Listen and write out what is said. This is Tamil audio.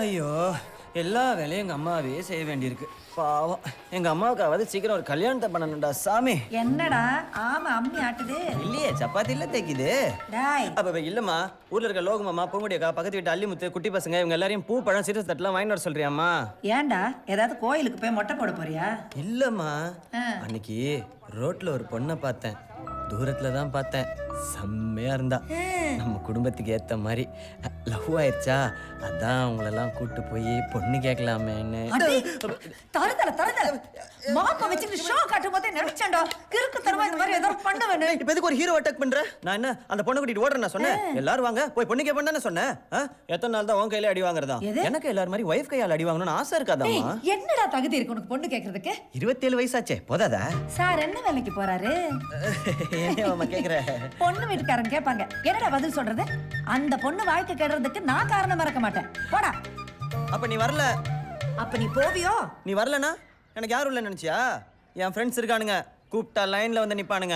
ஐயோ, எல்லா வேலையும் எங்க அம்மாவே செய்ய வேண்டியிருக்கு. பாவம், எங்க அம்மாவுக்காவது சீக்கிரம் ஒரு கல்யாணத்தை பண்ணணும்டா சாமி. என்னடா ஆமா அம்மி ஆட்டுது? இல்லையே, சப்பாத்தி இல்ல தேய்க்குது. டாய் அப்ப இல்லம்மா, ஊர்ல இருக்க லோகமாமா, பூங்குடியக்கா, பக்கத்து வீட்டு அல்லிமுத்து, குட்டி பசங்க இவங்க எல்லாரையும் பூ பழம் சீரஸ் தட்டுலாம் வாங்கிட்டு வர சொல்றியாம்மா? ஏன்டா ஏதாவது கோயிலுக்கு போய் மொட்டை போட போறியா? இல்லம்மா, ஆ. அன்னைக்கு ரோட்ல ஒரு பொண்ணை பார்த்தேன். தூரத்துல தான் பார்த்தேன். செம்மையா இருந்தா. நம்ம குடும்பத்துக்கு ஏத்த மாதிரி லவ் ஆயிடுச்சா, அதான் அவங்களெல்லாம் கூட்டு போய் பொண்ணு கேட்கலாமேன்னு. அடி, தருதல மாப்பா வச்சுட்டு ஷோ காட்டும் போதே நினைச்சேன்டா கிறுக்கு தரமா இந்த மாதிரி ஏதாவது பண்ண வேணும். இப்ப எதுக்கு ஒரு ஹீரோ அட்டாக் பண்ற? நான் என்ன அந்த பொண்ணை கூட்டிட்டு ஓடுறேன் நான் சொன்னேன்? எல்லாரும் வாங்க போய் பொண்ணு கேட்பேன் தானே சொன்னேன். எத்தனை நாள் தான் உன் கையில அடி வாங்குறதா? எது? எனக்கு எல்லாரும் மாதிரி ஒய்ஃப் கையால் அடி வாங்கணும்னு ஆசை இருக்காதாமா? என்னடா தகுதி இருக்கு உனக்கு பொண்ணு கேக்குறதுக்கு? 27 வயசாச்சே, போதாதா? சார் என்ன வேலைக்கு போறாரு? ஏன் கேக்குற? பொண்ணு வீட்டுக்காரன் கேட்பாங்க, என்னடா பதில் சொல்றது? அந்த பொண்ணு வாழ்க்கை கெடுறதுக்கு நான் காரணமா இருக்க மாட்டேன். போடா. அப்ப நீ வரல. அப்ப நீ போவியோ? நீ வரலனா எனக்கு யாரும் இல்லைன்னு நினைச்சியா? என் ஃப்ரெண்ட்ஸ் இருக்கானுங்க, கூப்பிட்டா லைன்ல வந்து நிப்பானுங்க.